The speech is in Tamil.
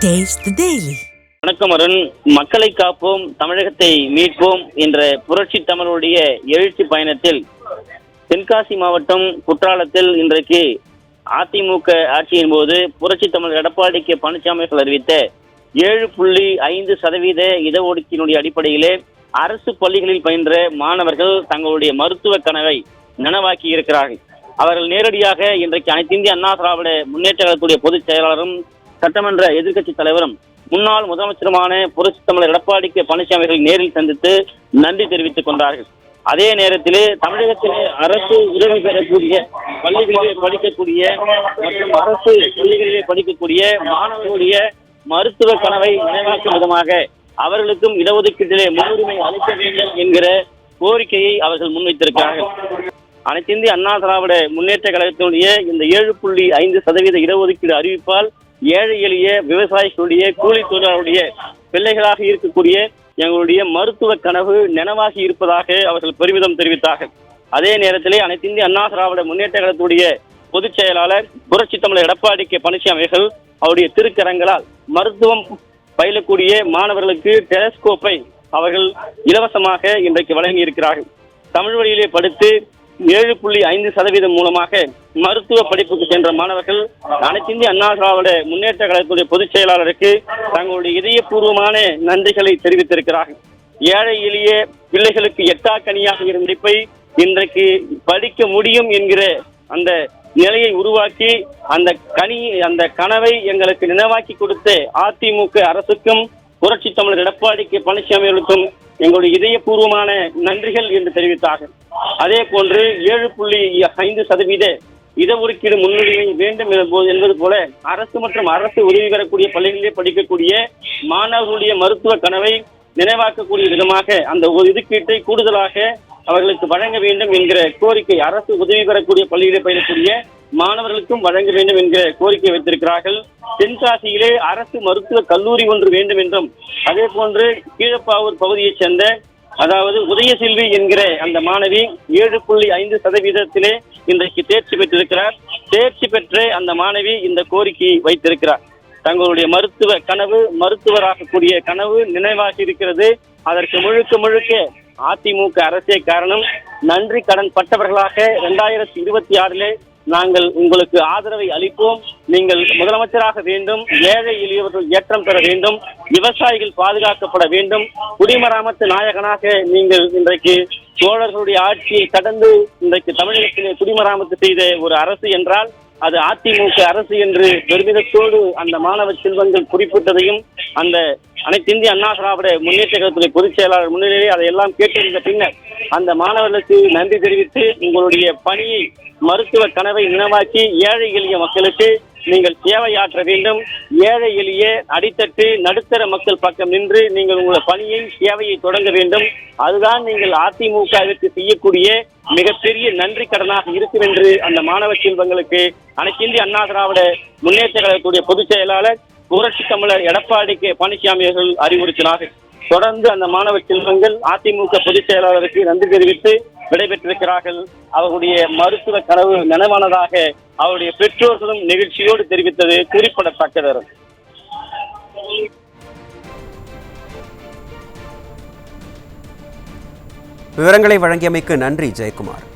Taste the Daily. வணக்கம் அருண். மக்களை காப்போம், தமிழகத்தை மீட்போம் என்ற புரட்சி தமிழுடைய எழுச்சி பயணத்தில் தென்காசி மாவட்டம் குற்றாலத்தில் இன்றைக்கு அதிமுக ஆட்சியின் போது புரட்சி தமிழர் எடப்பாடி கே பழனிசாமி அறிவித்த 7.5% இடஒதுக்கீட்டினுடைய அடிப்படையிலே அரசு பள்ளிகளில் பயின்ற மாணவர்கள் தங்களுடைய மருத்துவ கனவை நனவாக்கி இருக்கிறார்கள். அவர்கள் நேரடியாக இன்றைக்கு அனைத்து இந்திய அண்ணா திராவிட முன்னேற்ற கழகத்துடைய பொதுச் செயலாளரும் சட்டமன்ற எதிர்க்கட்சி தலைவரும் முன்னாள் முதலமைச்சருமான புரட்சி தமிழர் எடப்பாடி கே பழனிசாமி அவர்கள் நேரில் சந்தித்து நன்றி தெரிவித்துக் கொண்டார்கள். அதே நேரத்திலே தமிழகத்திலே அரசு உதவி பெறக்கூடிய பள்ளிகளிலே படிக்கக்கூடிய மற்றும் அரசு பள்ளிகளிலே படிக்கக்கூடிய மாணவர்களுடைய மருத்துவ கனவை நினைவாக்கும் விதமாக அவர்களுக்கும் இடஒதுக்கீட்டிலே முன்னுரிமை அளிக்க வேண்டும் என்கிற கோரிக்கையை அவர்கள் முன்வைத்திருக்கிறார்கள். அனைத்து இந்திய அண்ணா திராவிட முன்னேற்ற கழகத்தினுடைய இந்த 7.5% இடஒதுக்கீடு அறிவிப்பால் ஏழை எளிய விவசாயிகளுடைய கூலி தொழிலாளருடைய பிள்ளைகளாக இருக்கக்கூடிய எங்களுடைய மருத்துவ கனவு நனவாகி இருப்பதாக அவர்கள் பெருமிதம் தெரிவித்தார்கள். அதே நேரத்திலே அனைத்து இந்திய அண்ணா திராவிட முன்னேற்ற கழகத்துடைய பொதுச் செயலாளர் புரட்சி தமிழர் எடப்பாடி கே பழனிசாமி அவர்கள் அவருடைய திருக்கரங்களால் மருத்துவம் பயிலக்கூடிய மாணவர்களுக்கு டெலஸ்கோப்பை அவர்கள் இலவசமாக இன்றைக்கு வழங்கி இருக்கிறார்கள். தமிழ் வழியிலே படித்து 7.5% மூலமாக மருத்துவ படிப்புக்கு சென்ற மாணவர்கள் அனைத்து இந்திய அண்ணா திராவிட முன்னேற்ற கழகத்துடைய பொதுச் செயலாளருக்கு தங்களுடைய இதயபூர்வமான நன்றிகளை தெரிவித்திருக்கிறார்கள். ஏழை எளிய பிள்ளைகளுக்கு எட்டாக்கனியாக இருந்த படிப்பை இன்றைக்கு படிக்க முடியும் என்கிற அந்த நிலையை உருவாக்கி அந்த கனவை எங்களுக்கு நினைவாக்கி கொடுத்த அதிமுக அரசுக்கும் புரட்சி தமிழர் எடப்பாடி கே பழனிசாமி அவர்களுக்கும் எங்களுடைய இதயபூர்வமான நன்றிகள் என்று தெரிவித்தார்கள். அதே போன்று 7.5% இடஒதுக்கீடு முன்னுரிமை வேண்டும் என்பது போல அரசு மற்றும் அரசு உதவி பெறக்கூடிய பள்ளிகளிலே படிக்கக்கூடிய மாணவர்களுடைய மருத்துவ கனவை நினைவாக்கக்கூடிய விதமாக அந்த ஒதுக்கீட்டை கூடுதலாக அவர்களுக்கு வழங்க வேண்டும் என்கிற கோரிக்கை அரசு உதவி பெறக்கூடிய பள்ளிகளிலே பயிலக்கூடிய மாணவர்களுக்கும் வழங்க வேண்டும் என்கிற கோரிக்கை வைத்திருக்கிறார்கள். தென்காசியிலே அரசு மருத்துவ கல்லூரி ஒன்று வேண்டும் என்றும் அதே போன்று கீழப்பாவூர் பகுதியைச் சேர்ந்த அதாவது உதயசெல்வி என்கிற அந்த மாணவி 7.5% இன்றைக்கு தேர்ச்சி பெற்றிருக்கிறார். தேர்ச்சி பெற்ற அந்த மாணவி இந்த கோரிக்கையை வைத்திருக்கிறார். தங்களுடைய மருத்துவ கனவு மருத்துவராகக்கூடிய கனவு நினைவாகி இருக்கிறது. அதற்கு முழுக்க அதிமுக அரசே காரணம். நன்றி கடன் பட்டவர்களாக 2026 நாங்கள் உங்களுக்கு ஆதரவை அளிப்போம். நீங்கள் முதலமைச்சராக வேண்டும், ஏழை எளியவர்கள் ஏற்றம் பெற வேண்டும், விவசாயிகள் பாதுகாக்கப்பட வேண்டும், குடிமராமத்து நாயகனாக நீங்கள் இன்றைக்கு சோழர்களுடைய ஆட்சியை கடந்து இன்றைக்கு தமிழகத்திலே குடிமராமத்து செய்த ஒரு அரசு என்றால் அது அதிமுக அரசு என்று பெருமிதத்தோடு அந்த மாணவ செல்வங்கள் குறிப்பிட்டதையும் அந்த அனைத்து இந்திய அண்ணா திராவிட முன்னேற்ற கழகத்துடைய பொதுச் செயலாளர் முன்னிலையிலே அதையெல்லாம் கேட்டிருந்த பின்னர் அந்த மாணவர்களுக்கு நன்றி தெரிவித்து உங்களுடைய பணியை மருத்துவ கனவை நினைவாக்கி ஏழை எளிய மக்களுக்கு நீங்கள் சேவையாற்ற வேண்டும். ஏழை எளிய அடித்தட்டு நடுத்தர மக்கள் பக்கம் நின்று நீங்கள் உங்கள் பணியை சேவையை தொடங்க வேண்டும். அதுதான் நீங்கள் அதிமுகவிற்கு செய்யக்கூடிய மிகப்பெரிய நன்றி கடனாக இருக்கும் என்று அந்த மாணவ செல்வங்களுக்கு அனைத்து இந்திய அண்ணா திராவிட முன்னேற்ற கழகத்துடைய பொதுச் செயலாளர் புரட்சி தமிழர் எடப்பாடி கே பழனிசாமி அவர்கள் அறிவுறுத்தினார்கள். தொடர்ந்து அந்த மாணவ செல்வங்கள் அதிமுக பொதுச் செயலாளருக்கு நன்றி தெரிவித்து விடைபெற்றிருக்கிறார்கள். அவருடைய மருத்துவ கனவு நனவானதாக அவருடைய பெற்றோர்களும் நிகழ்ச்சியோடு தெரிவித்தது குறிப்பிடத்தக்கது. விவரங்களை வழங்கியமைக்கு நன்றி ஜெயக்குமார்.